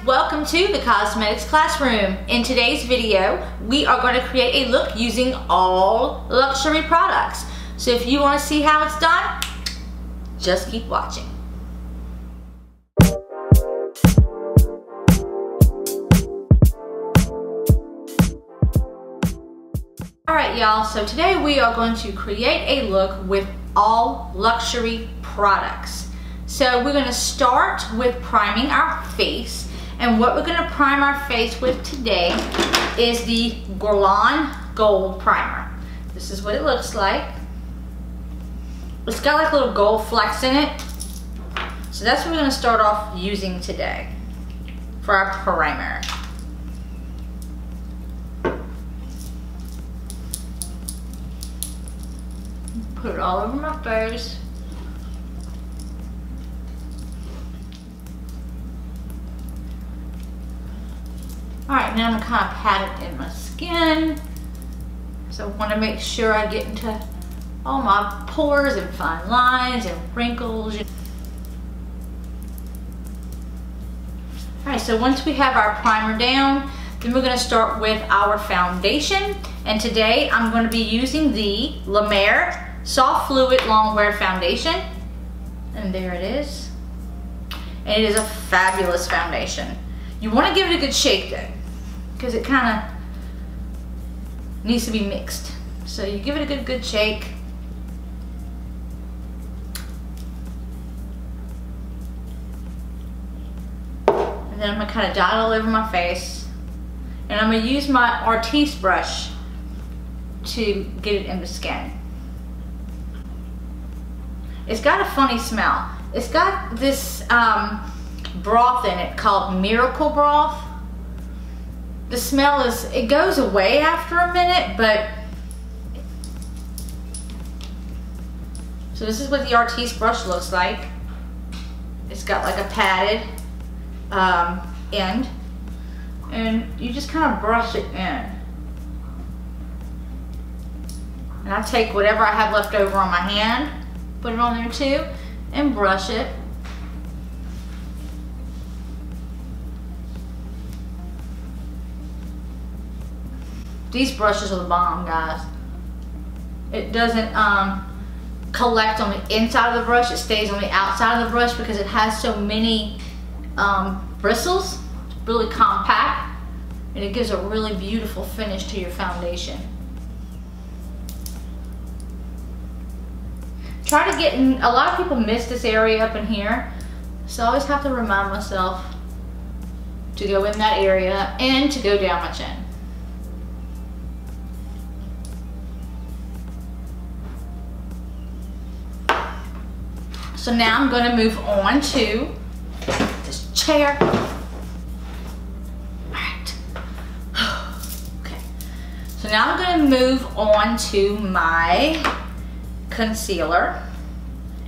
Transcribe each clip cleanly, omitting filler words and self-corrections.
welcome to the Cosmetics Classroom. In today's video, we are going to create a look using all luxury products. So if you want to see how it's done, just keep watching. Alright y'all, so today we are going to create a look with all luxury products. So we're going to start with priming our face, and what we're going to prime our face with today is the Guerlain Gold Primer. This is what it looks like. It's got like little gold flecks in it, so that's what we're going to start off using today for our primer. Put it all over my face. Alright, now I'm going to kind of pat it in my skin. So I want to make sure I get into all my pores and fine lines and wrinkles. Alright, so once we have our primer down, then we're going to start with our foundation. And today I'm going to be using the Luminous Soft Fluid Longwear Foundation. And there it is. And it is a fabulous foundation. You want to give it a good shake though, because it kind of needs to be mixed. So you give it a good shake. And then I'm going to kind of dot it all over my face. And I'm going to use my artiste brush to get it in the skin. It's got a funny smell. It's got this broth in it called Miracle Broth. The smell it goes away after a minute, but so this is what the artiste brush looks like. It's got like a padded end, and you just kind of brush it in. And I take whatever I have left over on my hand, put it on there too, and brush it. These brushes are the bomb, guys. It doesn't collect on the inside of the brush, it stays on the outside of the brush because it has so many bristles. It's really compact, and it gives a really beautiful finish to your foundation. Try to get in, a lot of people miss this area up in here, so I always have to remind myself to go in that area and to go down my chin. So now I'm going to move on to this chair. Alright. Okay. So now I'm going to move on to my concealer.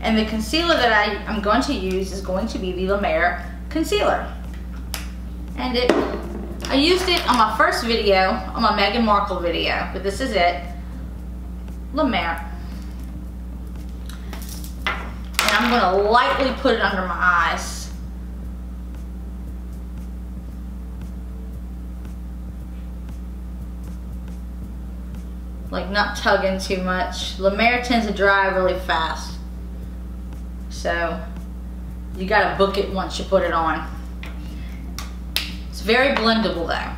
And the concealer that I'm going to use is going to be the Luminous concealer. And I used it on my first video, on my Meghan Markle video, but this is it. Luminous. And I'm going to lightly put it under my eyes. Like not tugging too much. Luminous tends to dry really fast. So you got to book it once you put it on. It's very blendable though.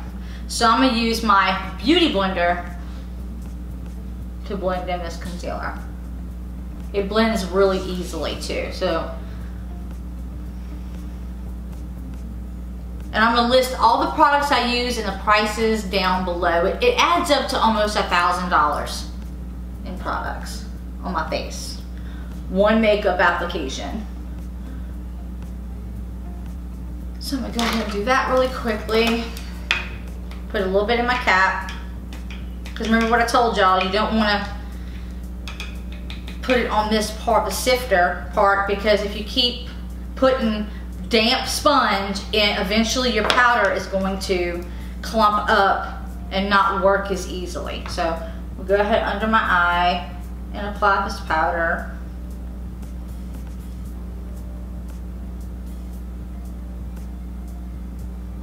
So I'm going to use my beauty blender to blend in this concealer. It blends really easily too, so. And I'm gonna list all the products I use and the prices down below. It adds up to almost $1,000 in products on my face. One makeup application. So I'm gonna go ahead and do that really quickly. Put a little bit in my cap. Because remember what I told y'all, you don't wanna put it on this part, the sifter part, because if you keep putting damp sponge in, eventually your powder is going to clump up and not work as easily. So we'll go ahead under my eye and apply this powder.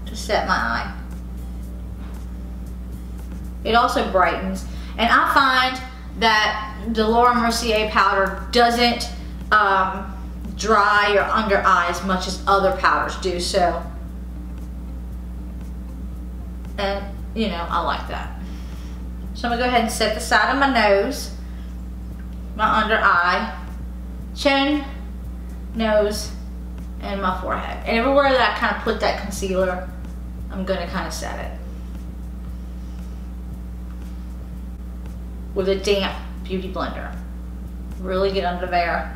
to set my eye. It also brightens. And I find that the Laura Mercier powder doesn't dry your under eye as much as other powders do. So, and you know, I like that. So I'm gonna go ahead and set the side of my nose, my under eye, chin, nose, and my forehead. And everywhere that I kind of put that concealer, I'm gonna kind of set it with a damp beauty blender. Really get under there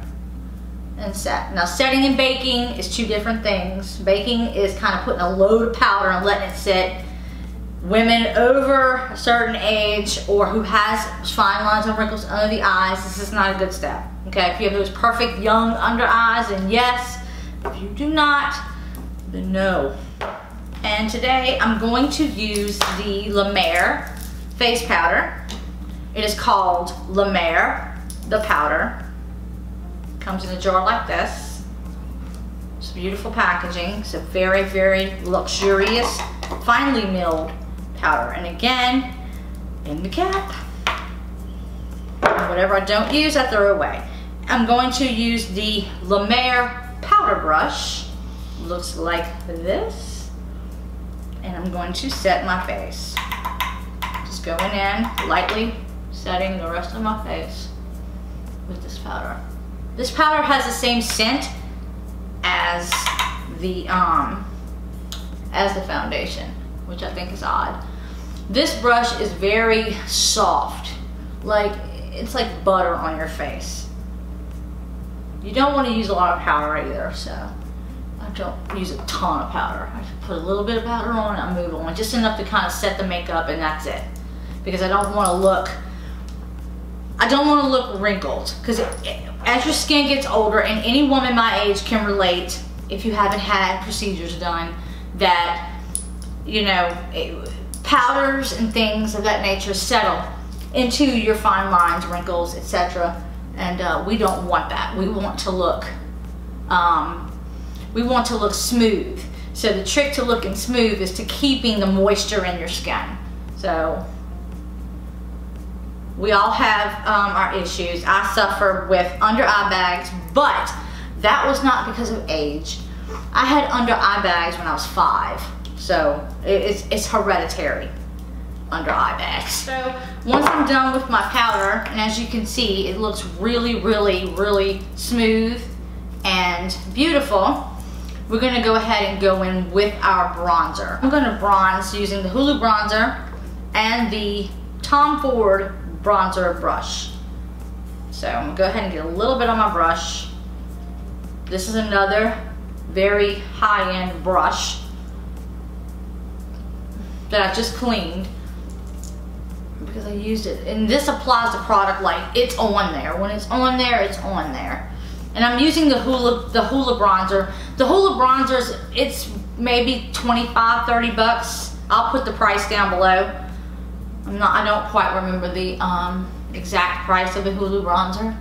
and set. Now, setting and baking is two different things. Baking is kind of putting a load of powder and letting it sit. Women over a certain age or who has fine lines and wrinkles under the eyes, this is not a good step. Okay, if you have those perfect young under eyes, then yes. If you do not, then no. And today I'm going to use the La Mer face powder. It is called La Mer, the powder. Comes in a jar like this. It's beautiful packaging. It's a very, very luxurious, finely milled powder. And again, in the cap. And whatever I don't use, I throw away. I'm going to use the La Mer powder brush. Looks like this. And I'm going to set my face. Just going in, lightly setting the rest of my face with this powder. This powder has the same scent as the foundation, which I think is odd. This brush is very soft, like it's like butter on your face. You don't want to use a lot of powder either, so I don't use a ton of powder. I just put a little bit of powder on and I move on, just enough to kind of set the makeup, and that's it. Because I don't want to look wrinkled, because as your skin gets older, and any woman my age can relate, if you haven't had procedures done, that, you know, powders and things of that nature settle into your fine lines, wrinkles, etc. And we don't want that. We want to look smooth. So the trick to looking smooth is to keeping the moisture in your skin. So we all have our issues. I suffer with under eye bags, but that was not because of age. I had under eye bags when I was 5, so it's hereditary under eye bags. So once I'm done with my powder, and as you can see, it looks really, really, really smooth and beautiful, we're gonna go ahead and go in with our bronzer. I'm gonna bronze using the Hoola Bronzer and the Tom Ford bronzer brush. So I'm gonna go ahead and get a little bit on my brush. This is another very high-end brush that I just cleaned because I used it. And this applies the product like it's on there. When it's on there, it's on there. And I'm using the Hoola Bronzer. The Hoola Bronzers, it's maybe 25, 30 bucks. I'll put the price down below. I don't quite remember the exact price of the Hoola Bronzer.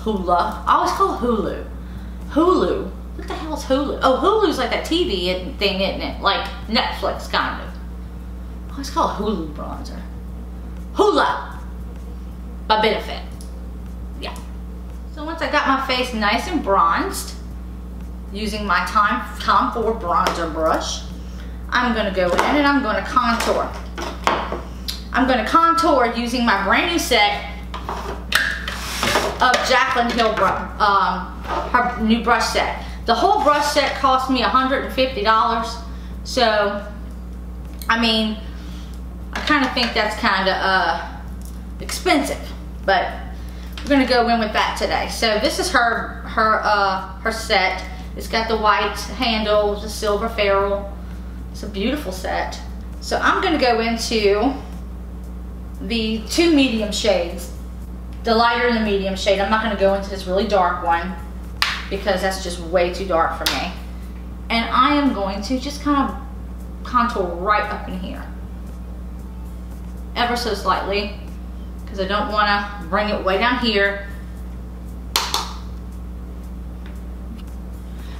Hoola. I always call it Hulu. Hulu. What the hell is Hulu? Oh, Hulu's like that TV thing, isn't it? Like Netflix, kind of. I always call it Hulu Bronzer. Hoola. By benefit. Yeah. So once I got my face nice and bronzed, using my Tom Ford bronzer brush, I'm gonna go in and I'm gonna contour. I'm gonna contour using my brand new set of Jaclyn Hill, her new brush set. The whole brush set cost me $150. So, I mean, I kind of think that's kind of expensive, but we're gonna go in with that today. So this is her set. It's got the white handle, the silver ferrule. It's a beautiful set. So I'm gonna go into the 2 medium shades, the lighter and the medium shade. I'm not gonna go into this really dark one because that's just way too dark for me. And I am going to just kind of contour right up in here, ever so slightly, because I don't want to bring it way down here.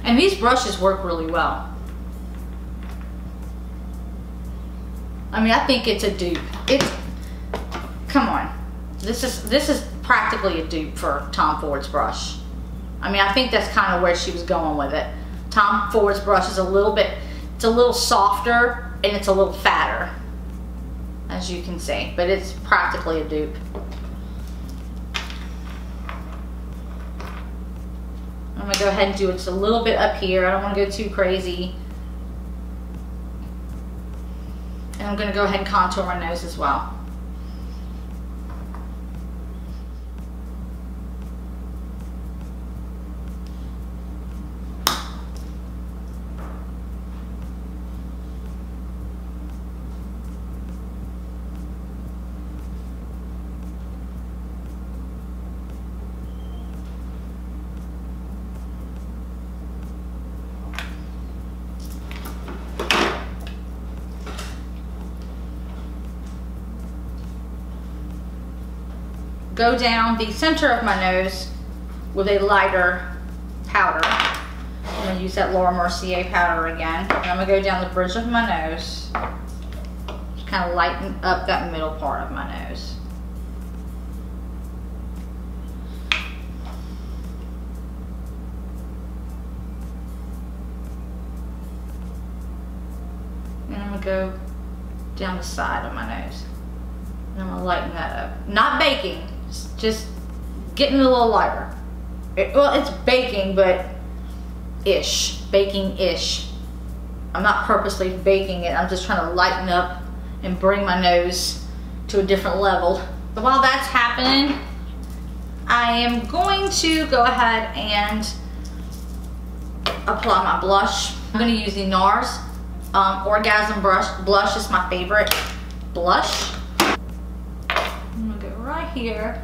And these brushes work really well. I mean, I think it's a dupe. Come on. This is practically a dupe for Tom Ford's brush. I mean, I think that's kind of where she was going with it. Tom Ford's brush is a little bit, it's a little softer and it's a little fatter, as you can see, but it's practically a dupe. I'm gonna go ahead and do it just a little bit up here. I don't want to go too crazy. And I'm gonna go ahead and contour my nose as well. Go down the center of my nose with a lighter powder. I'm going to use that Laura Mercier powder again. And I'm going to go down the bridge of my nose. Just kind of lighten up that middle part of my nose. And I'm going to go down the side of my nose. And I'm going to lighten that up. Not baking. Just getting a little lighter. Well, it's baking, but baking-ish. I'm not purposely baking it. I'm just trying to lighten up and bring my nose to a different level. But while that's happening, I am going to go ahead and apply my blush. I'm going to use the Nars Orgasm blush. Is my favorite blush. I'm going to go right here,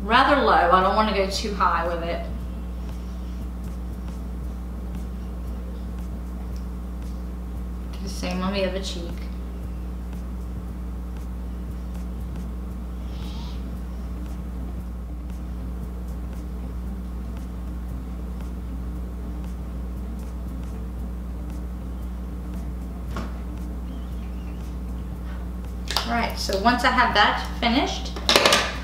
rather low. I don't want to go too high with it. Do the same on the other cheek. Alright, so once I have that finished,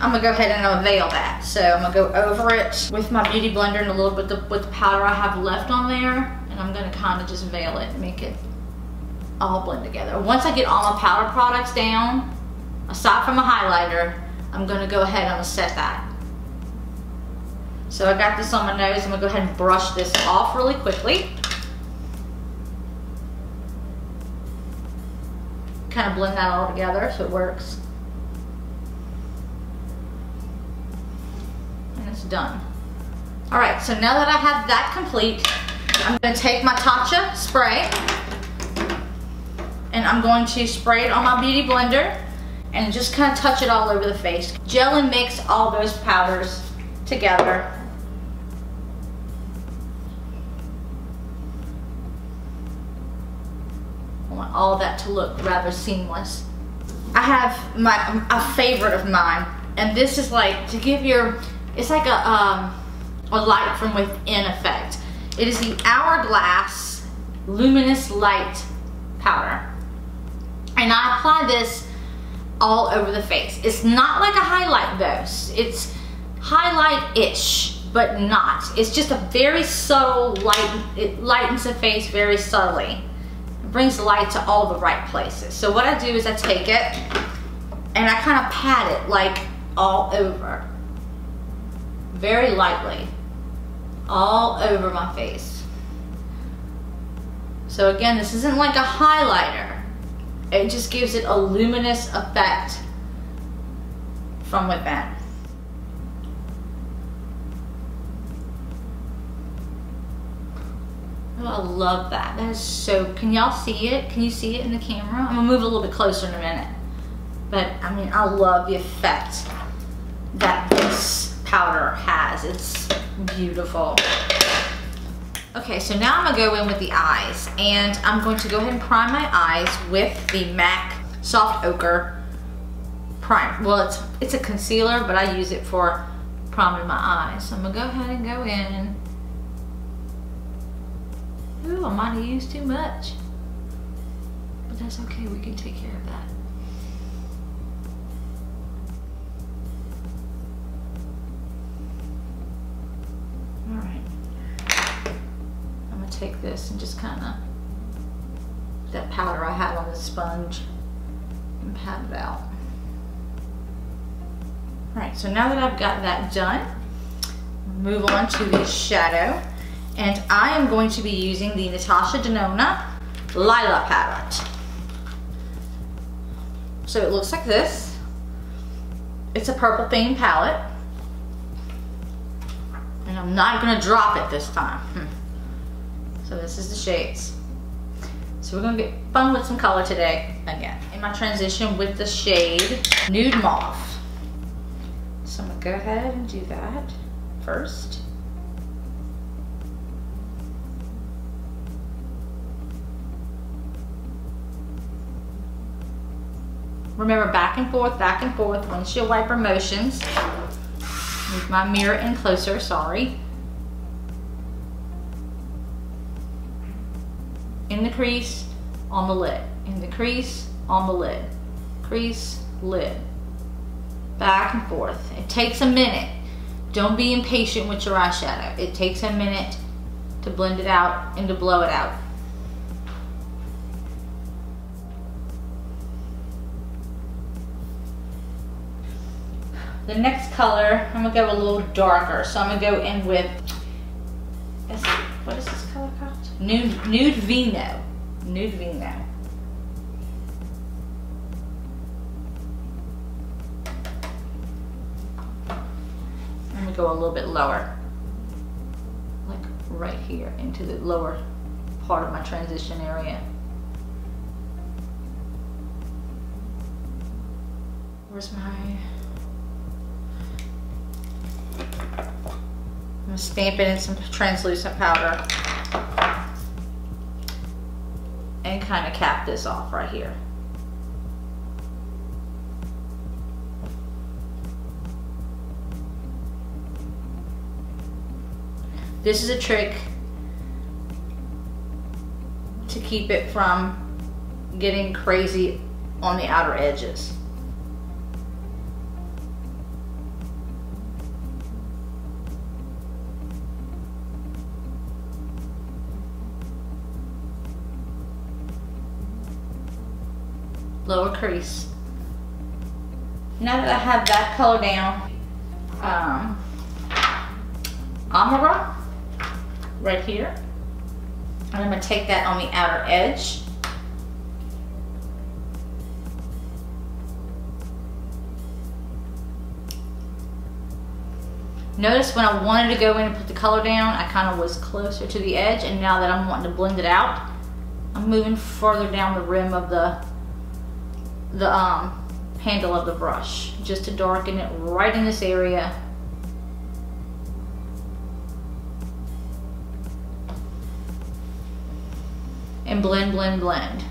I'm going to go ahead and veil that. So I'm going to go over it with my beauty blender and a little bit with the powder I have left on there. And I'm going to kind of just veil it and make it all blend together. Once I get all my powder products down, aside from a highlighter, I'm going to go ahead and I'm going to set that. So I got this on my nose. I'm going to go ahead and brush this off really quickly. Kind of blend that all together so it works. And it's done. Alright, so now that I have that complete, I'm going to take my Tatcha spray and I'm going to spray it on my beauty blender and just kind of touch it all over the face. Gel and mix all those powders together. I want all that to look rather seamless. I have a favorite of mine, and this is like to give your, it's like a light from within effect. It is the Hourglass Luminous Light Powder. And I apply this all over the face. It's not like a highlight though. It's highlight-ish, but not. It's just a very subtle light. It lightens the face very subtly. It brings light to all the right places. So what I do is I take it and I kind of pat it like all over. Very lightly. All over my face. So again, this isn't like a highlighter. It just gives it a luminous effect from within. Oh, I love that. That is so, can y'all see it? Can you see it in the camera? I'm gonna move a little bit closer in a minute. But I mean, I love the effect that this powder has. It's beautiful. Okay, so now I'm gonna go in with the eyes, and I'm going to go ahead and prime my eyes with the MAC Soft Ochre Prime. Well, it's a concealer, but I use it for priming my eyes. So I'm gonna go ahead and go in. Ooh, I might have used too much. but that's okay, we can take care of that. All right, I'm gonna take this and just kind of, that powder I had on the sponge, and pat it out. All right, so now that I've got that done, move on to the shadow. And I am going to be using the Netasha Denona Lila palette. So it looks like this. It's a purple themed palette. And I'm not gonna drop it this time. So this is the shades. So we're gonna get fun with some color today again. In my transition with the shade Nude Mauve. So I'm gonna go ahead and do that first. Remember, back and forth, windshield wiper motions. Move my mirror in closer, sorry. In the crease, on the lid. In the crease, on the lid. Crease, lid. Back and forth. It takes a minute. Don't be impatient with your eyeshadow. It takes a minute to blend it out and to blow it out. The next color, I'm gonna go a little darker. So I'm gonna go in with, what is this color called? Nude Vino. Nude Vino. I'm gonna go a little bit lower. Like right here into the lower part of my transition area. Where's my... I'm gonna stamp it in some translucent powder and kind of cap this off right here. This is a trick to keep it from getting crazy on the outer edges. Lower crease. Now that I have that color down, Amara right here, and I'm going to take that on the outer edge. Notice when I wanted to go in and put the color down, I kind of was closer to the edge, and now that I'm wanting to blend it out, I'm moving further down the rim of the handle of the brush, just to darken it right in this area. And blend, blend, blend.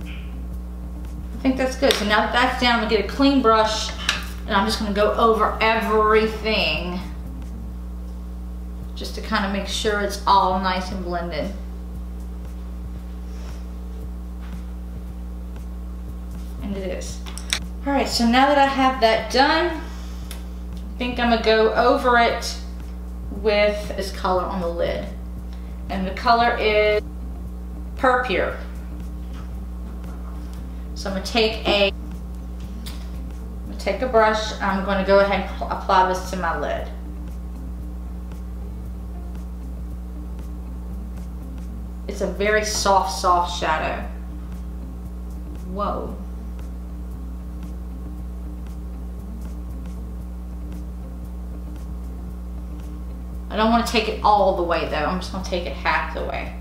I think that's good. So now that that's down, I'm gonna get a clean brush and I'm just gonna go over everything just to kind of make sure it's all nice and blended. And it is. All right, so now that I have that done, I think I'm gonna go over it with this color on the lid. And the color is Pure. So I'm gonna take a brush, I'm gonna go ahead and apply this to my lid. It's a very soft, soft shadow. Whoa. I don't want to take it all the way though. I'm just going to take it half the way.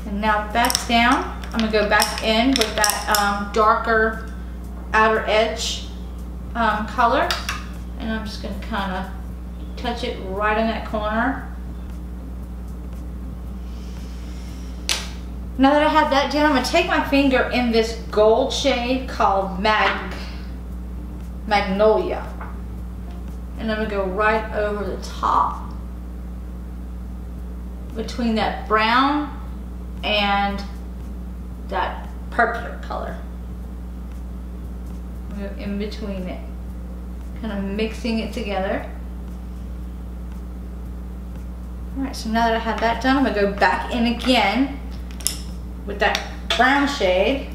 And now that's down, I'm gonna go back in with that darker outer edge color, and I'm just gonna kind of touch it right in that corner. Now that I have that down, I'm gonna take my finger in this gold shade called Magnolia, and I'm gonna go right over the top between that brown and that purple color. Go in between it, kind of mixing it together. All right, so now that I have that done, I'm gonna go back in again with that brown shade,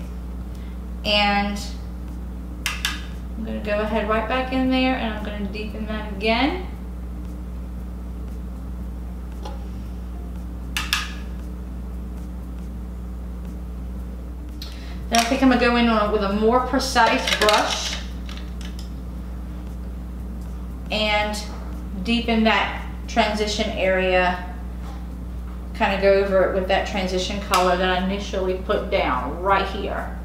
and I'm gonna go ahead right back in there, and I'm gonna deepen that again. Then I think I'm gonna go in with a more precise brush and deepen that transition area. Kind of go over it with that transition color that I initially put down right here.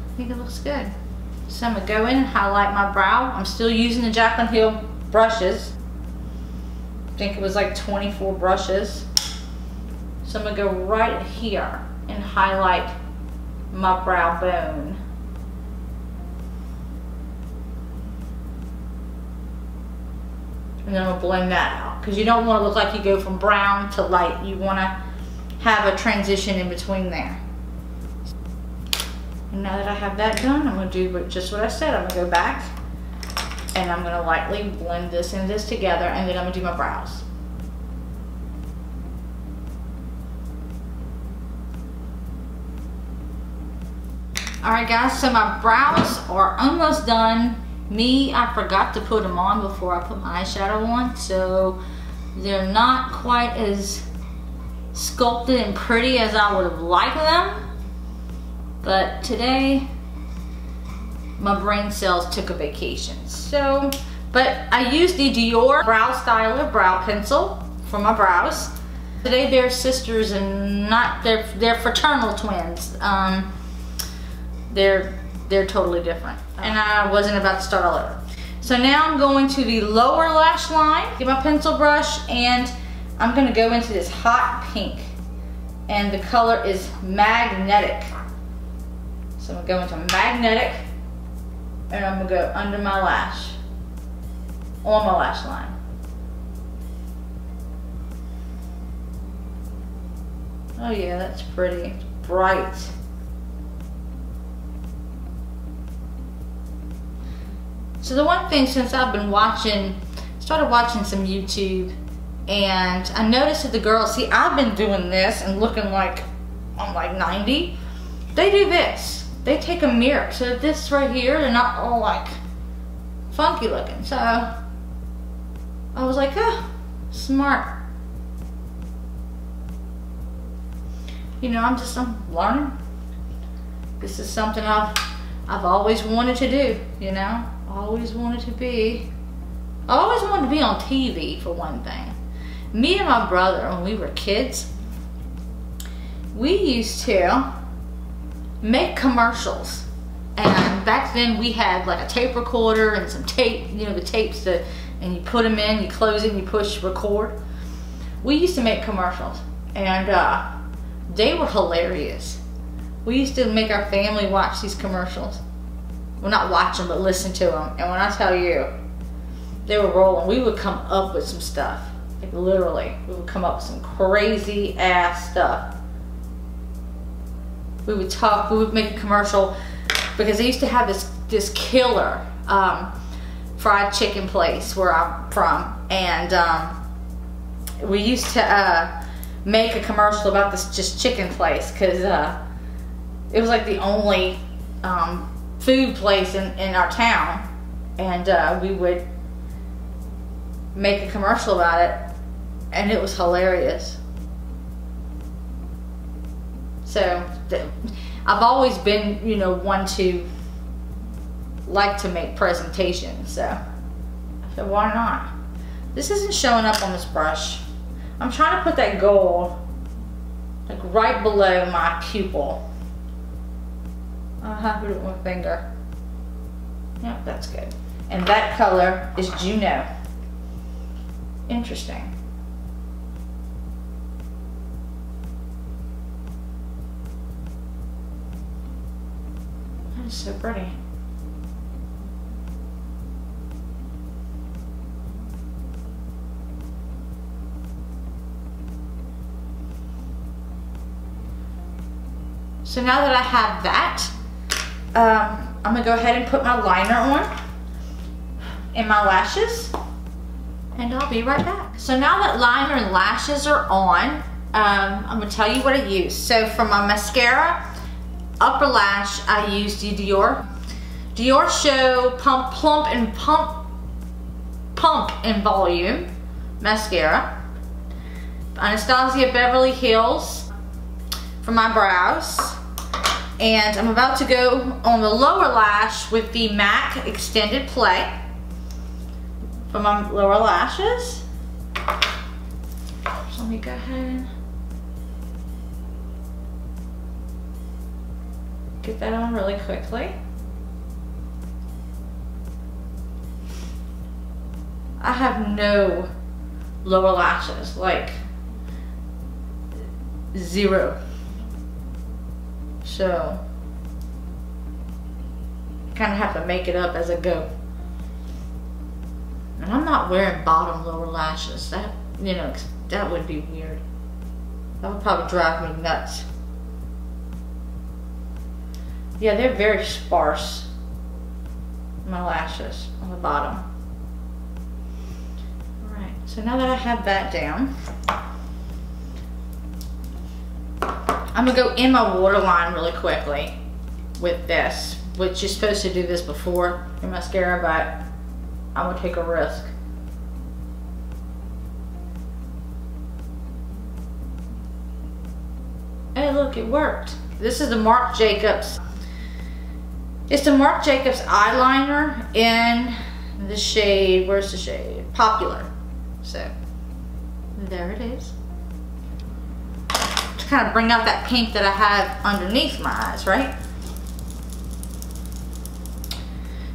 I think it looks good. So I'm gonna go in and highlight my brow. I'm still using the Jaclyn Hill brushes. I think it was like 24 brushes. So I'm gonna go right here and highlight my brow bone. And then I'm gonna blend that out, because you don't want to look like you go from brown to light. You want to have a transition in between there. And now that I have that done, I'm going to do just what I said. I'm going to go back and I'm going to lightly blend this and this together, and then I'm going to do my brows. Alright guys, so my brows are almost done. I forgot to put them on before I put my eyeshadow on, so they're not quite as sculpted and pretty as I would have liked them. But today, my brain cells took a vacation. So, but I used the Dior Brow Styler brow pencil for my brows. Today they're sisters and not, they're fraternal twins. They're totally different. And I wasn't about to start all over. So now I'm going to the lower lash line, get my pencil brush, and I'm gonna go into this hot pink. And the color is Magnetic. So I'm gonna go into Magnetic, and I'm gonna go under my lash, on my lash line. Oh yeah, that's pretty. It's bright. So the one thing, since I've been started watching some YouTube, and I noticed that the girls, see, I've been doing this and looking like I'm like 90. They do this. They take a mirror. So this right here, they're not all like funky looking. So I was like, oh, smart. You know, I'm learning. This is something I've always wanted to do, you know. I always wanted to be on TV, for one thing. Me and my brother, when we were kids, we used to make commercials. And back then we had like a tape recorder and some tape, you know, the tapes that, and you put them in, you close it, and you push record. We used to make commercials, and they were hilarious. We used to make our family watch these commercials. Well, not watch them, but listen to them. And when I tell you, they were rolling. We would come up with some stuff. Like literally, we would come up with some crazy ass stuff. We would talk, we would make a commercial, because they used to have this killer fried chicken place where I'm from. And we used to make a commercial about this just chicken place, because it was like the only food place in our town, and we would make a commercial about it, and it was hilarious. So I've always been, you know, one to like to make presentations, so I said, why not? This isn't showing up on this brush. I'm trying to put that gold like right below my pupil. I'll have it with my finger. Yep, that's good. And that color is Juno. Interesting. That is so pretty. So now that I have that, I'm gonna go ahead and put my liner on and my lashes, and I'll be right back. So now that liner and lashes are on, I'm gonna tell you what I use. So for my mascara, upper lash, I use the Dior Show Plump and Volume mascara. Anastasia Beverly Hills for my brows. And I'm about to go on the lower lash with the MAC Extended Play for my lower lashes. So let me go ahead and get that on really quickly. I have no lower lashes, like zero. So I kind of have to make it up as I go. And I'm not wearing bottom lower lashes. That, you know, that would be weird. That would probably drive me nuts. Yeah, they're very sparse, my lashes on the bottom. All right, so now that I have that down, I'm gonna go in my waterline really quickly with this, which you're supposed to do this before your mascara, but I'm gonna take a risk. Hey, look, it worked. This is the Marc Jacobs. It's the Marc Jacobs eyeliner in the shade, where's the shade? Popular. So, there it is. To kind of bring out that pink that I have underneath my eyes, right?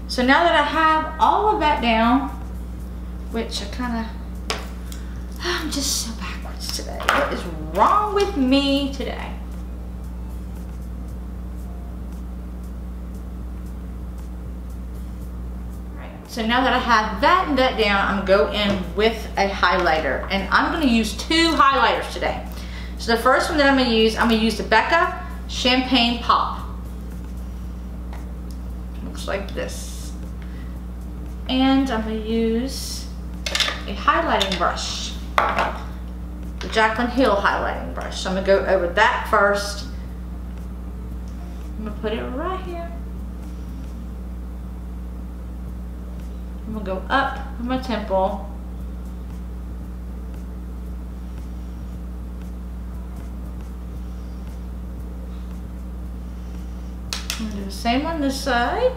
So now that I have all of that down, which I kind of, I'm just so backwards today. What is wrong with me today? So now that I have that and that down, I'm gonna go in with a highlighter, and I'm gonna use 2 highlighters today. So the first one that I'm gonna use the Becca Champagne Pop. Looks like this. And I'm gonna use a highlighting brush, the Jaclyn Hill highlighting brush. So I'm gonna go over that first. I'm gonna put it right here. I'm gonna go up my temple. I'm gonna do the same on this side.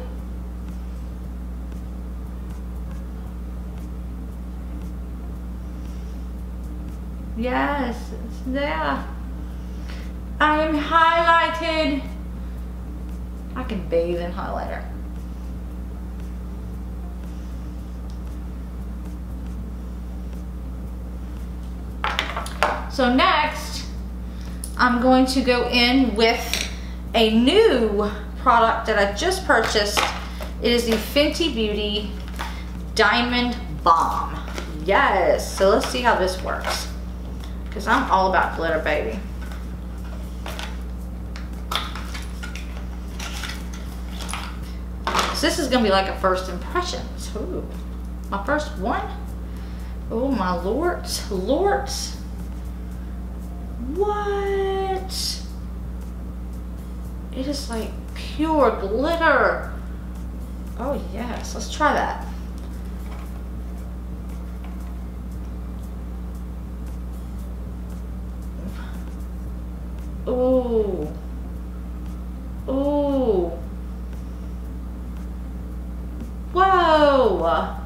Yes, it's there. I'm highlighted. I can bathe in highlighter. So next, I'm going to go in with a new product that I just purchased. It is the Fenty Beauty Diamond Balm. Yes, so let's see how this works, because I'm all about glitter, baby. So this is gonna be like a first impressions. Ooh, my first one. Oh my lords, lords. What? It is like pure glitter. Oh yes, let's try that. Ooh. Ooh. Whoa.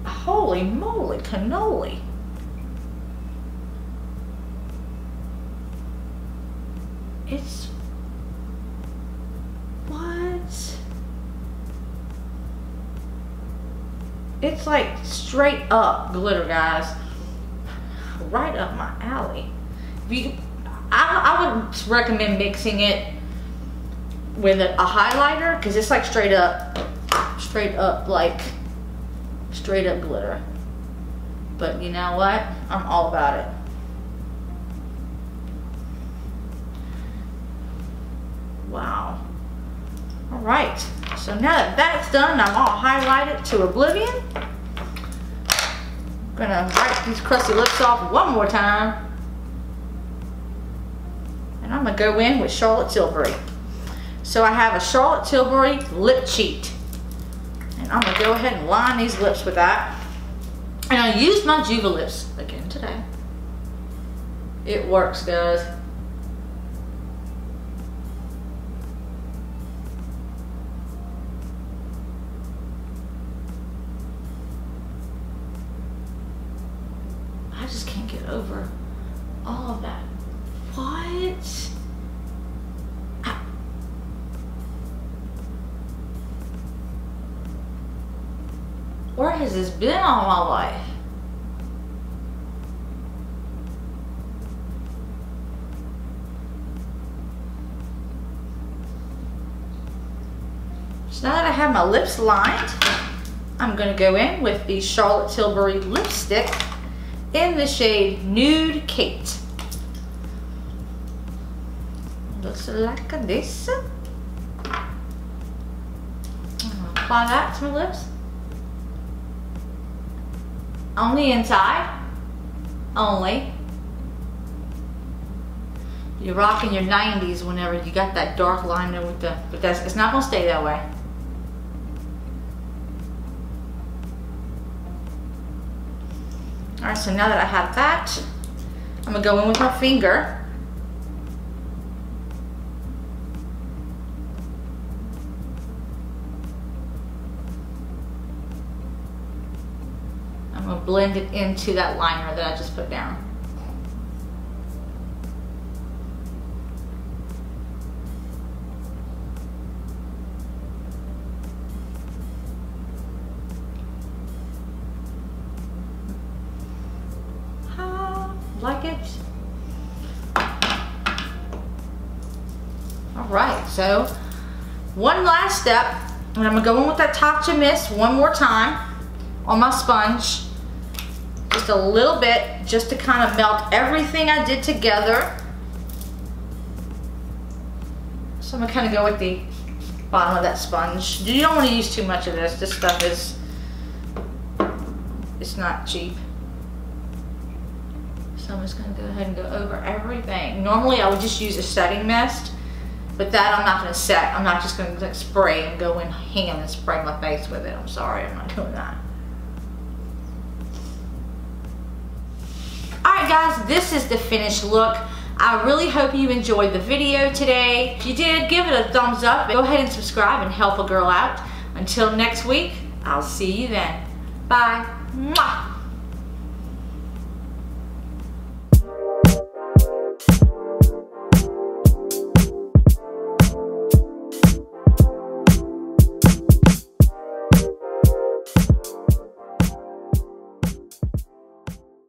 Holy moly cannoli. It's, what? It's like straight up glitter, guys. Right up my alley. I would recommend mixing it with a highlighter, because it's like straight up glitter. But you know what? I'm all about it. Wow. All right. So now that that's done, I'm all highlighted to oblivion. I'm gonna wipe these crusty lips off one more time. And I'm gonna go in with Charlotte Tilbury. So I have a Charlotte Tilbury Lipcheat. And I'm gonna go ahead and line these lips with that. And I used my Juva lips again today. It works, guys. I just can't get over all of that. What? Where has this been all my life? So now that I have my lips lined, I'm going to go in with the Charlotte Tilbury lipstick in the shade Nude Kate. Looks like this. I'm going to apply that to my lips. On the inside, only. You're rocking your 90s whenever you got that dark liner with the, but that's, it's not gonna stay that way. All right, so now that I have that, I'm gonna go in with my finger. I'm gonna blend it into that liner that I just put down. Like it? All right, so one last step, and I'm gonna go in with that Tatcha mist one more time on my sponge. Just a little bit, just to kind of melt everything I did together. So I'm gonna kind of go with the bottom of that sponge. You don't want to use too much of this. This stuff is, it's not cheap. So I'm just gonna go ahead and go over everything. Normally I would just use a setting mist, but that I'm not gonna set. I'm not just gonna like spray and go in ham and spray my face with it. I'm sorry, I'm not doing that. Alright guys, this is the finished look. I really hope you enjoyed the video today. If you did, give it a thumbs up. Go ahead and subscribe and help a girl out. Until next week, I'll see you then. Bye. Mwah.